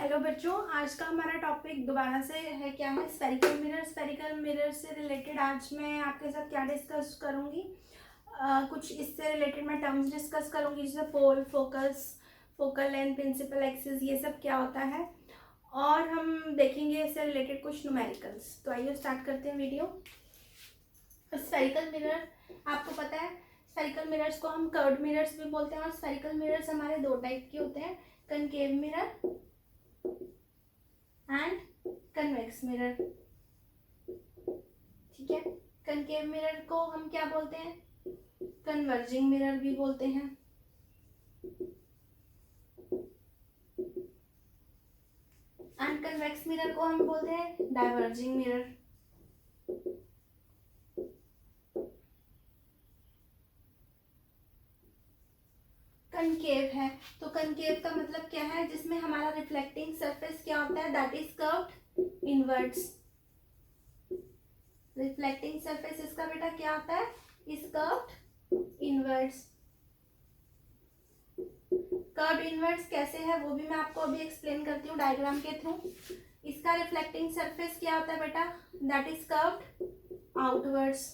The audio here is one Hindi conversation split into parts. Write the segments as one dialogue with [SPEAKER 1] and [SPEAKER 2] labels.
[SPEAKER 1] हेलो बच्चों, आज का हमारा टॉपिक दोबारा से है क्या है स्फेरिकल मिरर। स्फेरिकल मिरर से रिलेटेड आज मैं आपके साथ क्या डिस्कस करूँगी, कुछ इससे रिलेटेड मैं टर्म्स डिस्कस करूँगी जैसे pole, focus, focal length, principal axis, ये सब क्या होता है। और हम देखेंगे इससे रिलेटेड कुछ न्यूमेरिकल्स। तो आइए स्टार्ट करते हैं वीडियो। स्फेरिकल मिरर आपको पता है, स्फेरिकल मिरर्स को हम कर्व्ड मिरर्स भी बोलते हैं। और स्फेरिकल मिरर्स हमारे दो टाइप के होते हैं, concave mirror and convex mirror. ठीक है, कनकेव मिरर को हम क्या बोलते हैं, कन्वर्जिंग मिरर भी बोलते हैं। एंड कन्वेक्स मिरर को हम बोलते हैं डाइवर्जिंग मिरर। कनकेव है तो कनकेव का मतलब क्या है, जिसमें हमारा रिफ्लेक्टिंग सरफेस क्या होता है, that is curved inwards. Reflecting surface इसका बेटा क्या होता है, is curved inwards. Curved inwards कैसे है वो भी मैं आपको अभी एक्सप्लेन करती हूँ डायग्राम के थ्रू। इसका रिफ्लेक्टिंग सरफेस क्या होता है बेटा, दैट इज कर्व्ड आउटवर्ड्स।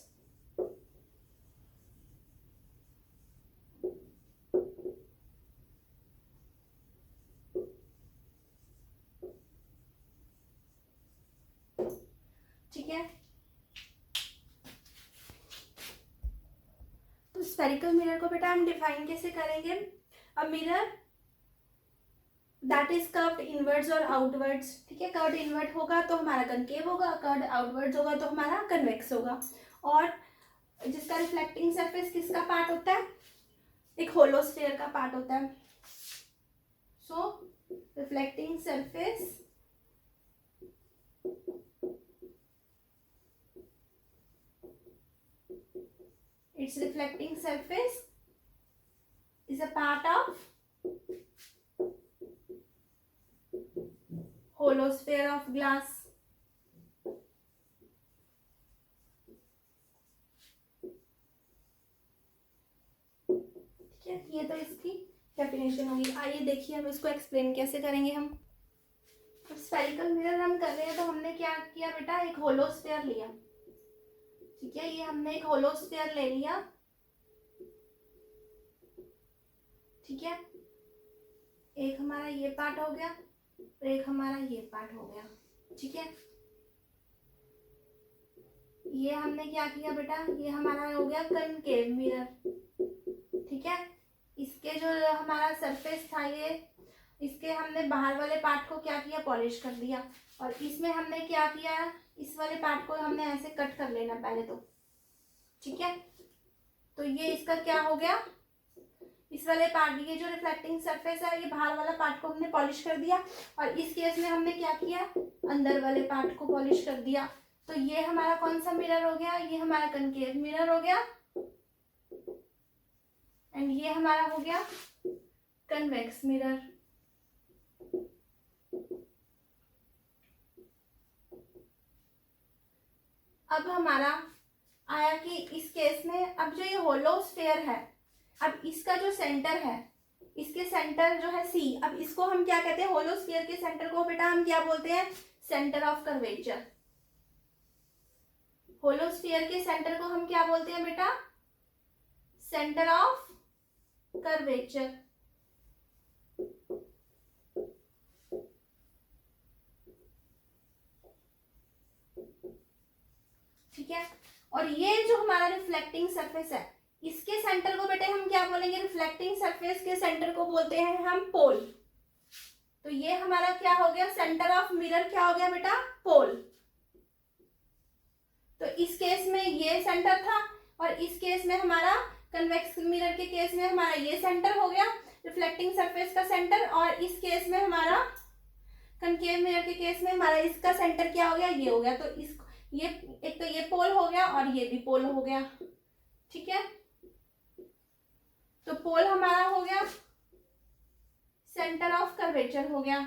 [SPEAKER 1] ठीक है, तो स्फेरिकल मिरर को बेटा हम डिफाइन कैसे करेंगे, a mirror that is curved inwards और आउटवर्ड्स। ठीक है, कर्व्ड इनवर्ड होगा तो हमारा कनकेव होगा, कर्व्ड आउटवर्ड्स होगा तो हमारा कन्वेक्स होगा। और जिसका रिफ्लेक्टिंग सरफेस किसका पार्ट होता है, एक होलो स्फीयर का पार्ट होता है। So reflecting surface its reflecting surface is a part of hollow sphere of glass. ठीक है, ये तो इसकी डेफिनेशन होगी। आइए देखिए अब इसको एक्सप्लेन कैसे करेंगे हम। स्फेरिकल मिरर हम कर रहे हैं तो हमने क्या किया बेटा, एक होलो स्फीयर लिया। ठीक है, ये हमने एक होलो स्फीयर ले लिया। ठीक है, एक हमारा ये पार्ट हो गया और एक हमारा ये पार्ट हो गया। ठीक है, ये हमने क्या किया बेटा, ये हमारा हो गया कनकेव मिरर। ठीक है, इसके जो हमारा सरफेस था ये, इसके हमने बाहर वाले पार्ट को क्या किया, पॉलिश कर दिया। और इसमें हमने क्या किया, इस वाले पार्ट को हमने ऐसे कट कर लेना पहले तो। ठीक है, तो ये इसका क्या हो गया, इस वाले पार्ट, ये जो रिफ्लेक्टिंग सरफेस है, ये बाहर वाला पार्ट को हमने पॉलिश कर दिया। और इस केस में हमने क्या किया, अंदर वाले पार्ट को पॉलिश कर दिया। तो ये हमारा कौन सा मिरर हो गया, ये हमारा कनकेव मिरर हो गया। एंड ये हमारा हो गया कन्वेक्स मिरर। अब हमारा आया कि इस केस में अब जो ये होलो स्फीयर है, अब इसका जो सेंटर है, इसके सेंटर जो है सी, अब इसको हम क्या कहते हैं, होलो स्फीयर के सेंटर को बेटा हम क्या बोलते हैं, centre of curvature. Hollow sphere के सेंटर को हम क्या बोलते हैं बेटा, सेंटर ऑफ कर्वेचर। ठीक है, और ये जो हमारा रिफ्लेक्टिंग सरफेस है, इसके सेंटर को बेटे हम क्या बोलेंगे, रिफ्लेक्टिंग सरफेस के सेंटर को बोलते हैं हम पोल। तो ये हमारा क्या हो गया, सेंटर ऑफ मिरर क्या हो गया बेटा, पोल। तो इस केस में ये सेंटर था और इस केस में हमारा कन्वेक्स मिरर के केस में हमारा ये सेंटर हो गया, रिफ्लेक्टिंग सरफेस का सेंटर। और इस केस में हमारा कनकेव मिरर के केस में हमारा इसका सेंटर क्या हो गया, ये हो गया। तो इस ये एक तो ये पोल हो गया और ये भी पोल हो गया। ठीक है, तो पोल हमारा हो गया, सेंटर ऑफ कर्वेचर हो गया।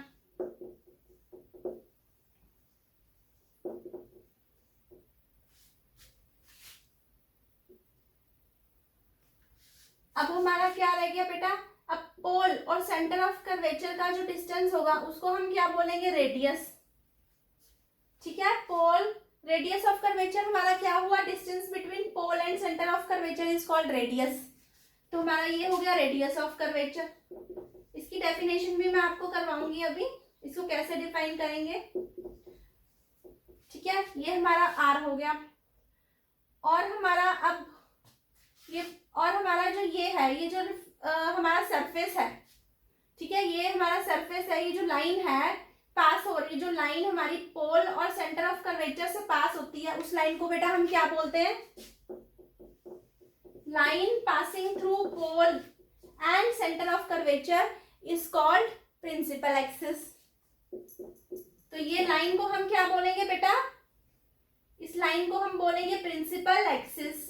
[SPEAKER 1] अब हमारा क्या रह गया बेटा, अब पोल और सेंटर ऑफ कर्वेचर का जो डिस्टेंस होगा उसको हम क्या बोलेंगे, रेडियस। ठीक है, पोल रेडियस ऑफ कर्वेचर हमारा क्या हुआ, distance between pole and centre of curvature is called radius. तो हमारा ये हो गया रेडियस ऑफ कर्वेचर। इसकी डेफिनेशन भी मैं आपको करवाऊंगी अभी, इसको कैसे डिफाइन करेंगे। ठीक है, ये हमारा आर हो गया। और हमारा अब ये, और हमारा जो ये है, ये जो हमारा सरफेस है, ठीक है, ये हमारा सरफेस है, ये जो लाइन है पास हो रही है, जो लाइन हमारी पोल और सेंटर ऑफ कर्वेचर से पास होती है, उस लाइन को बेटा हम क्या बोलते हैं, line passing through pole and centre of curvature is called principal axis. तो ये लाइन को हम क्या बोलेंगे बेटा, इस लाइन को हम बोलेंगे प्रिंसिपल एक्सिस।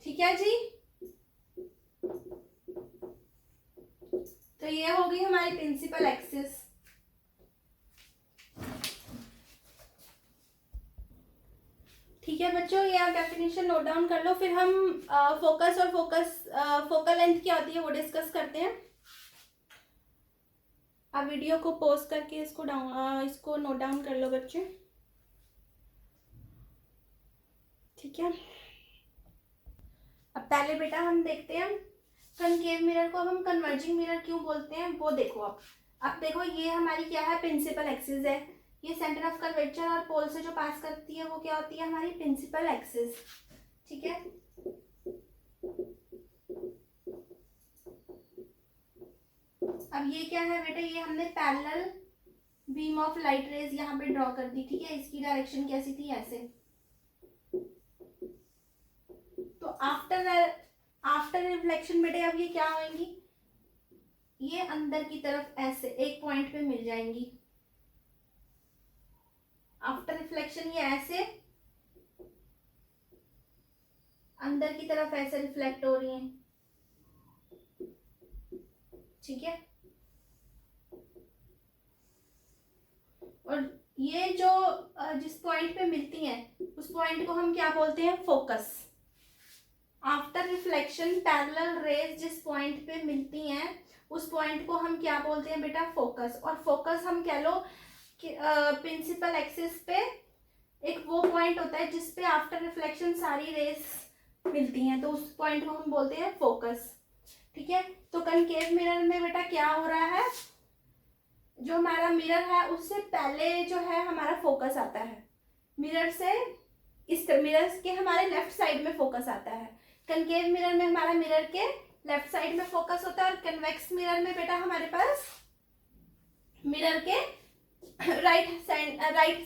[SPEAKER 1] ठीक है जी, तो ये हो गई हमारी प्रिंसिपल एक्सिस। ठीक है बच्चों, ये आप डेफिनेशन नोट डाउन कर लो, फिर हम फोकस और फोकल लेंथ क्या होती है वो डिस्कस करते हैं। आप वीडियो को पॉज करके इसको नोट डाउन कर लो बच्चे। ठीक है, अब पहले बेटा हम देखते हैं कनकेव मिरर को हम कन्वर्जिंग मिरर क्यों बोलते हैं, वो देखो। अब देखो ये हमारी क्या है, प्रिंसिपल एक्सिस है। ये सेंटर ऑफ कर्वेचर और पोल से जो पास करती है वो क्या होती है, हमारी प्रिंसिपल एक्सिस। ठीक है, अब ये क्या है बेटा, ये हमने parallel beam of light rays यहाँ पे ड्रॉ कर दी। ठीक है, इसकी डायरेक्शन कैसी थी, ऐसे। तो आफ्टर रिफ्लेक्शन बेटे अब ये क्या होंगी, ये अंदर की तरफ ऐसे एक पॉइंट पे मिल जाएंगी। आफ्टर रिफ्लेक्शन ये ऐसे अंदर की तरफ ऐसे रिफ्लेक्ट हो रही हैं। ठीक है, और ये जो जिस पॉइंट पे मिलती हैं उस पॉइंट को हम क्या बोलते हैं, focus. After reflection parallel raise जिस पॉइंट पे मिलती हैं उस पॉइंट को हम क्या बोलते हैं बेटा, फोकस। और फोकस हम कह लो कि प्रिंसिपल एक्सिस पे एक वो पॉइंट होता है जिसपे आफ्टर रिफ्लेक्शन सारी रेज मिलती हैं, तो उस पॉइंट को हम बोलते हैं फोकस। ठीक है, तो कनकेव मिरर में बेटा क्या हो रहा है, जो हमारा मिरर है उससे पहले जो है हमारा फोकस आता है। मिरर से इस मिरर के हमारे लेफ्ट साइड में फोकस आता है। कनकेव मिरर में हमारा मिरर के लेफ्ट साइड में फोकस होता है, और कन्वेक्स मिरर में बेटा हमारे पास मिरर के राइट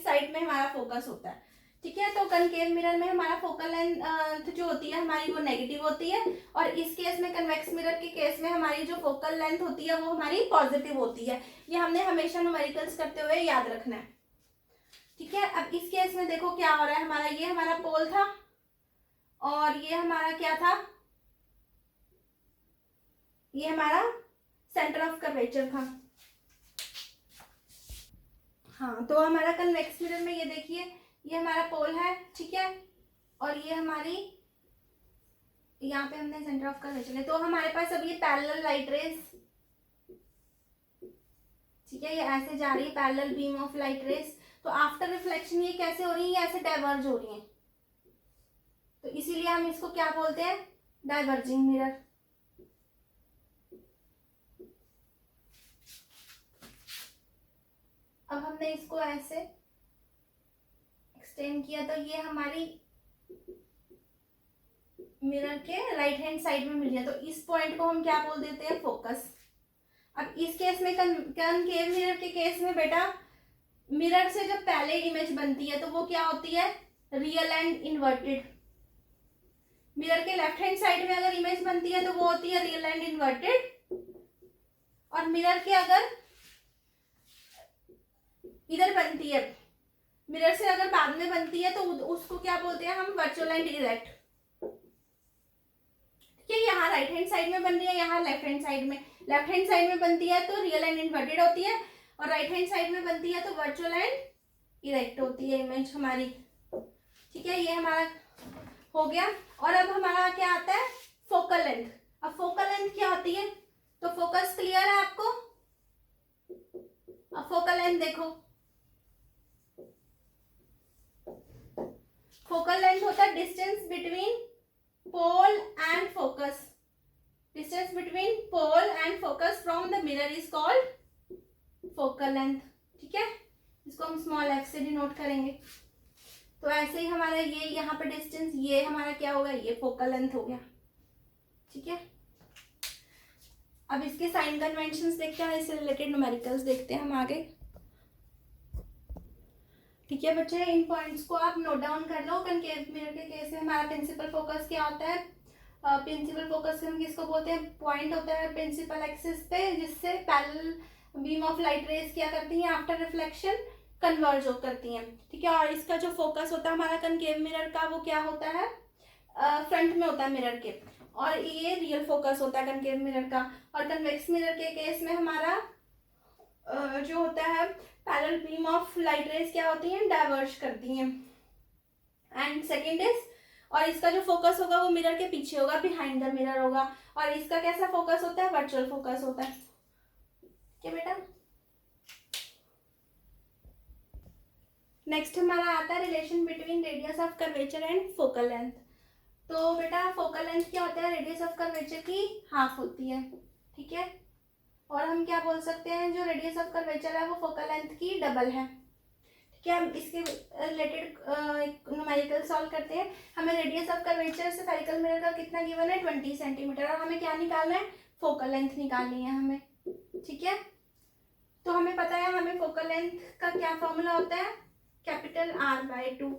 [SPEAKER 1] साइड में हमारा फोकस होता है। ठीक है, तो कनकेव मिरर में हमारा फोकल लेंथ जो होती है हमारी वो नेगेटिव होती है, और इस केस में कन्वेक्स मिरर के केस में हमारी जो फोकल लेंथ होती है वो हमारी पॉजिटिव होती है। ये हमने हमेशा न्यूमेरिकल्स करते हुए याद रखना है। ठीक है, अब इस केस में देखो क्या हो रहा है, हमारा ये हमारा पोल था और ये हमारा क्या था, ये हमारा सेंटर ऑफ कर्वेचर था। हाँ, तो हमारा कन्वेक्स मिरर में ये देखिए, ये हमारा पोल है। ठीक है, और ये हमारी यहाँ पे हमने सेंटर ऑफ कर्वेचर है, तो हमारे पास अब ये पैरेलल लाइट रेज, ठीक है, ये ऐसे जा रही है parallel beam of light rays. तो आफ्टर रिफ्लेक्शन ये कैसे हो रही है, ऐसे डाइवर्ज हो रही है, तो इसीलिए हम इसको क्या बोलते हैं, डाइवर्जिंग मिरर। अब हमने इसको ऐसे एक्सटेंड किया, तो ये हमारी मिरर के राइट हैंड साइड में मिल गया, तो इस पॉइंट को हम क्या बोल देते हैं, फोकस। अब इस केस में कनकेव मिरर के केस में बेटा मिरर से जब पहले इमेज बनती है तो वो क्या होती है, रियल एंड इन्वर्टेड। मिरर के लेफ्ट हैंड साइड में अगर इमेज बनती है तो वो होती है रियल एंड इन्वर्टेड, और मिरर के अगर इधर बनती है, मिरर से अगर बाद में बनती है तो उसको क्या बोलते हैं हम, वर्चुअल एंड इरेक्ट। ठीक है, यहाँ राइट हैंड साइड में बन रही है, यहाँ लेफ्ट हैंड साइड में। लेफ्ट हैंड साइड में बनती है तो रियल एंड इन्वर्टेड होती है, और राइट हैंड साइड में बनती है तो वर्चुअल एंड इरेक्ट होती है इमेज हमारी। ठीक है, ये हमारा हो गया। और अब हमारा क्या आता है, फोकल लेंथ। अब फोकल लेंथ क्या होती है, तो फोकस क्लियर है आपको। अब फोकल लेंथ देखो, फोकल लेंथ होता है distance between pole and focus. Distance between pole and focus from the mirror is called focal length. ठीक है, इसको हम स्मॉल एफ से डिनोट करेंगे। तो ऐसे ही हमारा ये यहाँ पे डिस्टेंस, ये हमारा क्या होगा, ये फोकल लेंथ हो गया। ठीक है, अब इसके साइन कन्वेंशंस देखते हैं, इससे रिलेटेड न्यूमेरिकल्स देखते हैं हम आगे। ठीक है बच्चे, इन पॉइंट्स को आप नोट डाउन कर लो। कनकेव मिरर के केस में हमारा प्रिंसिपल फोकस क्या होता है, प्रिंसिपल फोकस हम किसको बोलते हैं, पॉइंट होता है प्रिंसिपल एक्सिस पे, जिससे parallel beam of light rays क्या करती हैं, आफ्टर रिफ्लेक्शन कन्वर्ज करती हैं। ठीक है, और इसका जो फोकस होता है हमारा कनकेव मिरर का, वो क्या होता है, फ्रंट में होता है मिरर के, और ये रियल फोकस होता है कनकेव मिरर का। और कन्वेक्स मिरर के केस में हमारा जो होता है parallel beam of light rays क्या होती हैं, डाइवर्ज करती हैं। एंड सेकेंड इज, और इसका जो फोकस होगा वो मिरर के पीछे होगा, बिहाइंड द मिरर होगा। और इसका कैसा फोकस होता है, वर्चुअल फोकस होता है। क्या बेटा, नेक्स्ट हमारा आता है relation between radius of curvature and focal length. तो बेटा फोकल लेंथ क्या होता है, रेडियस ऑफ कर्वेचर की हाफ होती है। ठीक है, और हम क्या बोल सकते हैं, जो रेडियस ऑफ कर्वेचर है वो फोकल लेंथ की डबल है। ठीक है, हम इसके रिलेटेड न्यूमेरिकल सॉल्व करते हैं। हमें रेडियस ऑफ कर्वेचर से स्फेरिकल मिरर का कितना गिवन है, 20 सेंटीमीटर, और हमें क्या निकालना है, फोकल लेंथ निकालनी है हमें। ठीक है, तो हमें पता है हमें फोकल लेंथ का क्या फॉर्मूला होता है, कैपिटल R/2।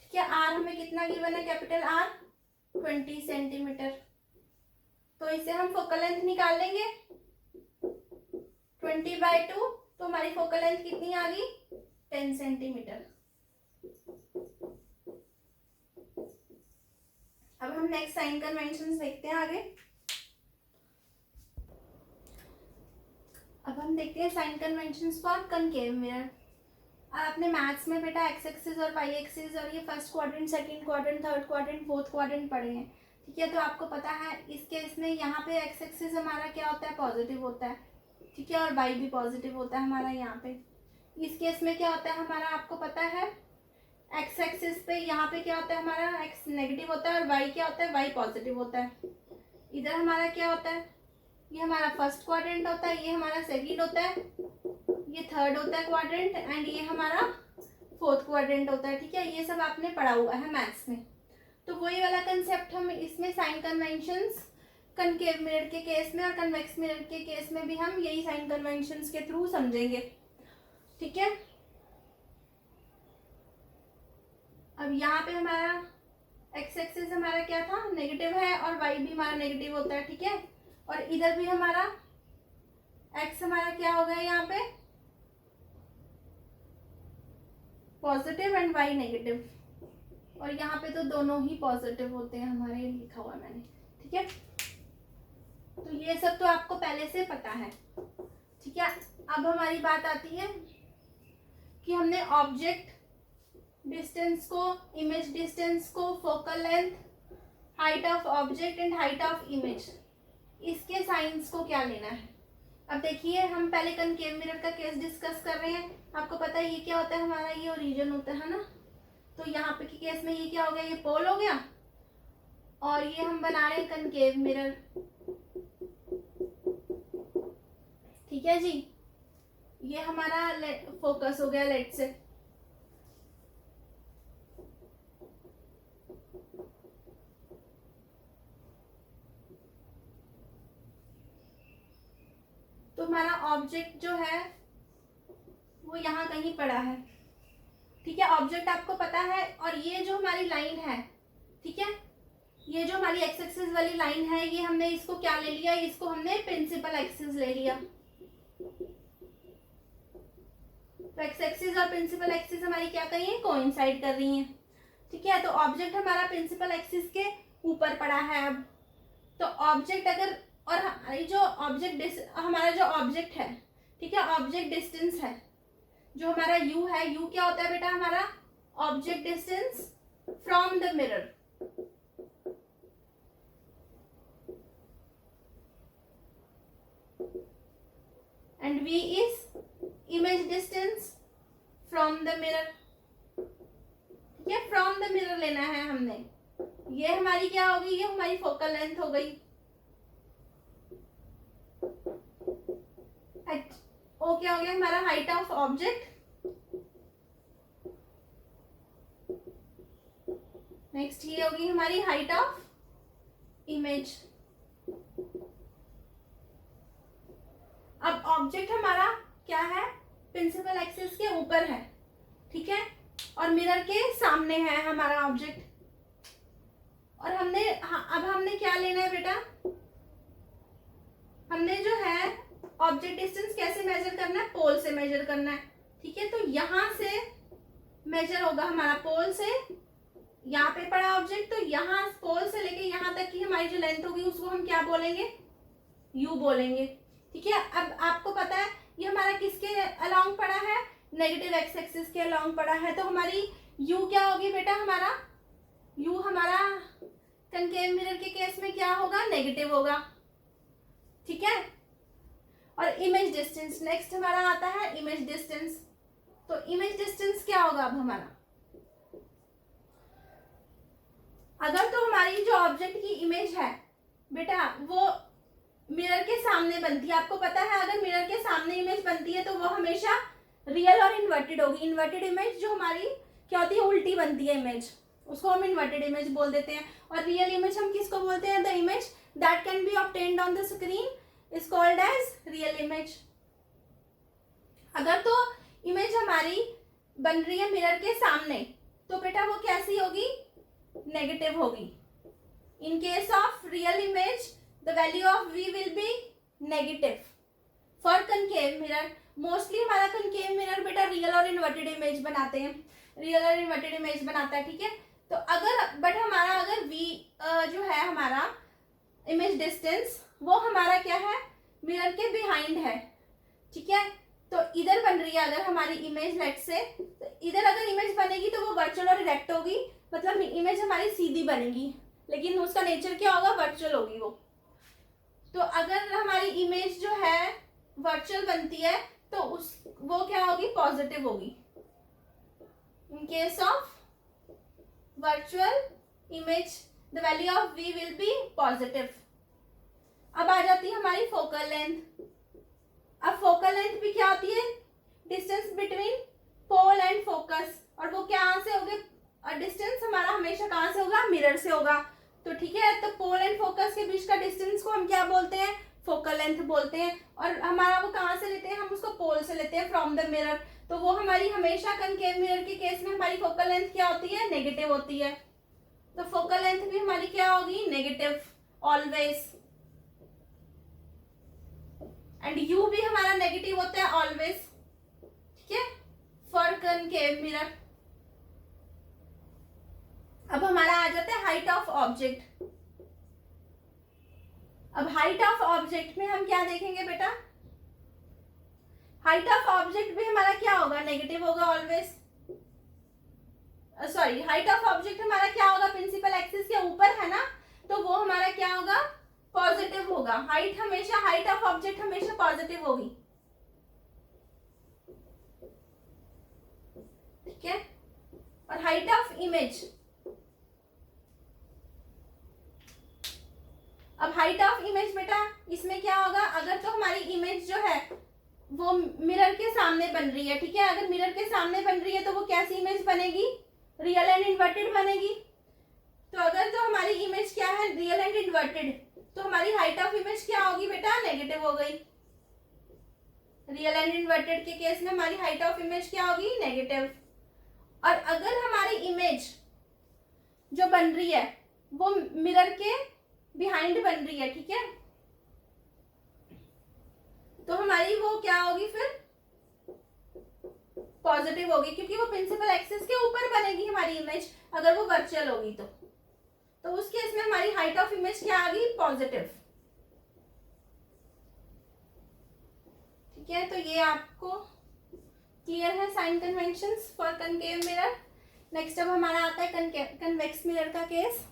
[SPEAKER 1] ठीक है, R हमें कितना गिवन है, कैपिटल R 20 सेंटीमीटर। तो इससे हम फोकल लेंथ निकाल लेंगे 20/2, तो हमारी फोकल लेंथ कितनी आ गई, 10 सेंटीमीटर। अब हम नेक्स्ट साइन कन्वेंशंस देखते हैं आगे। अब हम देखते हैं sign conventions for concave mirror. आपने मैथ्स में बेटा एक्स एक्सिस और वाई एक्सिस और ये first quadrant, second quadrant, third quadrant, fourth quadrant पढ़े हैं। ठीक है, तो आपको पता है इस केस में यहाँ पे एक्स एक्सिस हमारा क्या होता है, पॉजिटिव होता है। ठीक है, और वाई भी पॉजिटिव होता है हमारा यहाँ पे। इस केस में क्या होता है हमारा, आपको पता है एक्स एक्सिस पे यहाँ पे क्या होता है हमारा, एक्स नेगेटिव होता है, और वाई क्या होता है, वाई पॉजिटिव होता है। इधर हमारा क्या होता है, ये हमारा फर्स्ट क्वाड्रेंट होता है, ये हमारा सेकंड होता है, ये थर्ड होता है क्वाड्रेंट, एंड ये हमारा फोर्थ क्वाड्रेंट होता है। ठीक है, ये सब आपने पढ़ा हुआ है मैथ्स में। तो वही वाला कंसेप्ट हम इसमें साइन कन्वेंशंस कनकेव मिरर के केस में और कन्वेक्स मिरर के केस में भी हम यही साइन कन्वेंशंस के थ्रू समझेंगे। ठीक है, अब यहाँ पे हमारा एक्स एक्सिस हमारा क्या था, नेगेटिव है, और वाई भी हमारा नेगेटिव होता है। ठीक है, और इधर भी हमारा एक्स हमारा क्या हो गया यहाँ पे, पॉजिटिव, एंड वाई नेगेटिव, और यहाँ पे तो दोनों ही पॉजिटिव होते हैं हमारे, लिखा हुआ मैंने। ठीक है, तो ये सब तो आपको पहले से पता है। ठीक है, अब हमारी बात आती है कि हमने ऑब्जेक्ट डिस्टेंस को, इमेज डिस्टेंस को, focal length, height of object and height of image, इसके साइंस को क्या लेना है। अब देखिए, हम पहले कनकेव मिरर का केस डिस्कस कर रहे हैं। आपको पता है ये क्या होता है हमारा, ये ओरिजिन होता है ना। तो यहाँ पे के केस में ये क्या हो गया, ये पोल हो गया, और ये हम बना रहे हैं कनकेव मिरर। ठीक है जी, ये हमारा फोकस हो गया लेट से। तो हमारा ऑब्जेक्ट जो है वो यहाँ कहीं पड़ा है। ठीक है, ऑब्जेक्ट आपको पता है, और ये जो हमारी लाइन है, ठीक है, ये जो हमारी एक्स एक्सिस वाली लाइन है, ये हमने इसको क्या ले लिया, इसको हमने प्रिंसिपल एक्सिस ले लिया। तो एक्स एक्सिस और प्रिंसिपल एक्सिस हमारी क्या कर रही है, कोइंसाइड कर रही हैं। ठीक है, तो ऑब्जेक्ट हमारा प्रिंसिपल एक्सिस के ऊपर पड़ा है। अब तो ऑब्जेक्ट अगर, और हमारी जो ऑब्जेक्ट, हमारा जो ऑब्जेक्ट है, ठीक है, ऑब्जेक्ट डिस्टेंस है जो हमारा u है, u क्या होता है बेटा हमारा, object distance from the mirror. And v is image distance from the mirror. ये फ्रॉम द मिरर लेना है हमने। ये हमारी क्या होगी, ये हमारी फोकल लेंथ हो गई। ओ क्या हो गया हमारा, हाइट ऑफ ऑब्जेक्ट। नेक्स्ट ये होगी हमारी हाइट ऑफ इमेज। अब ऑब्जेक्ट हमारा क्या है, प्रिंसिपल एक्सिस के ऊपर है, ठीक है, और मिरर के सामने है हमारा ऑब्जेक्ट। और अब हमने क्या लेना है बेटा, हमने जो है ऑब्जेक्ट डिस्टेंस कैसे मेजर करना है, पोल से मेजर करना है, ठीक है। तो यहां से मेजर होगा हमारा पोल से, यहाँ पे पड़ा ऑब्जेक्ट, तो यहाँ पोल से लेके यहाँ तक की हमारी जो लेंथ होगी उसको हम क्या बोलेंगे, यू बोलेंगे, ठीक है। अब आपको पता है ये हमारा किसके अलोंग पड़ा है, नेगेटिव एक्स एक्सिस के अलोंग पड़ा है। तो हमारी यू क्या होगी बेटा, हमारा यू हमारा कनकेव मिरर के केस में क्या होगा, नेगेटिव होगा, ठीक है। और इमेज डिस्टेंस नेक्स्ट हमारा आता है, इमेज डिस्टेंस। तो इमेज डिस्टेंस क्या होगा अब हमारा, अगर तो हमारी जो ऑब्जेक्ट की इमेज है बेटा वो मिरर के सामने बनती है, आपको पता है अगर मिरर के सामने इमेज बनती है तो वो हमेशा रियल और इन्वर्टेड होगी। इन्वर्टेड इमेज जो हमारी क्या होती है, उल्टी बनती है इमेज, उसको हम इन्वर्टेड इमेज बोल देते हैं। और रियल इमेज हम किसको बोलते हैं, the image that can be obtained on the screen is called as real image. अगर तो इमेज हमारी बन रही है मिरर के सामने तो बेटा वो कैसी होगी, नेगेटिव होगी। In case of real image the value of v will B negative. For concave mirror mostly हमारा कनकेव मिरर बेटा रियल और इन्वर्टेड इमेज बनाते हैं, रियल और इन्वर्टेड इमेज बनाता है, ठीक है। तो अगर बट हमारा अगर v जो है हमारा इमेज डिस्टेंस वो हमारा क्या है, मिरर के बिहाइंड है, ठीक है। तो इधर बन रही है अगर हमारी इमेज लेट से, तो इधर अगर इमेज बनेगी तो वो वर्चुअल और इरेक्ट होगी, मतलब इमेज हमारी सीधी बनेगी, लेकिन उसका नेचर क्या होगा, वर्चुअल होगी वो। तो अगर हमारी इमेज जो है वर्चुअल बनती है तो वो क्या होगी, पॉजिटिव होगी। In case of virtual image the value of v will be positive. अब आ जाती है हमारी फोकल लेंथ। अब फोकल लेंथ भी क्या होती है, distance between pole and focus, और वो क्या से होगी, डिस्टेंस हमारा हमेशा कहाँ से होगा, मिरर से होगा। तो ठीक है, तो पोल एंड फोकस के बीच का डिस्टेंस को हम क्या बोलते हैं, फोकल लेंथ बोलते हैं। और हमारा वो कहाँ से लेते हैं, हम उसको पोल से लेते हैं, फ्रॉम द मिरर। तो वो हमारी हमेशा कनकेव मिरर के केस में हमारी फोकल लेंथ क्या होती है, नेगेटिव होती है। तो फोकल लेंथ भी हमारी क्या होगी, नेगेटिव ऑलवेज। एंड यू भी हमारा नेगेटिव होता है ऑलवेज, ठीक है, फॉर कनकेव मिरर। अब हमारा आ जाता है हाइट ऑफ ऑब्जेक्ट। अब हाइट ऑफ ऑब्जेक्ट में हम क्या देखेंगे बेटा, हाइट ऑफ ऑब्जेक्ट भी हमारा क्या होगा, नेगेटिव होगा always. Sorry, height of object हमारा क्या होगा, प्रिंसिपल एक्सिस के ऊपर है ना, तो वो हमारा क्या होगा, पॉजिटिव होगा। हाइट हमेशा, हाइट ऑफ ऑब्जेक्ट हमेशा पॉजिटिव होगी, ठीक है। और हाइट ऑफ इमेज, अब हाइट ऑफ इमेज बेटा इसमें क्या होगा, अगर तो हमारी इमेज जो है वो मिरर के सामने बन रही है, ठीक है, अगर मिरर के सामने बन रही है तो वो कैसी इमेज बनेगी, रियल एंड इन्वर्टेड बनेगी। तो अगर तो हमारी इमेज क्या है, रियल एंड इन्वर्टेड, तो हमारी हाइट ऑफ इमेज क्या होगी बेटा, नेगेटिव हो गई। रियल एंड इन्वर्टेड के केस में हमारी हाइट ऑफ इमेज क्या होगी, नेगेटिव। और अगर हमारी इमेज जो बन रही है वो मिरर के बिहाइंड बन रही है, ठीक है, तो हमारी वो क्या होगी, फिर पॉजिटिव होगी, क्योंकि वो प्रिंसिपल एक्सिस के ऊपर बनेगी हमारी इमेज, अगर वो वर्चुअल होगी तो उस केस में हमारी हाइट ऑफ इमेज क्या आ गई, पॉजिटिव, ठीक है। तो ये आपको क्लियर है sign conventions for concave mirror. Next अब हमारा आता है कन्वेक्स मिरर का केस।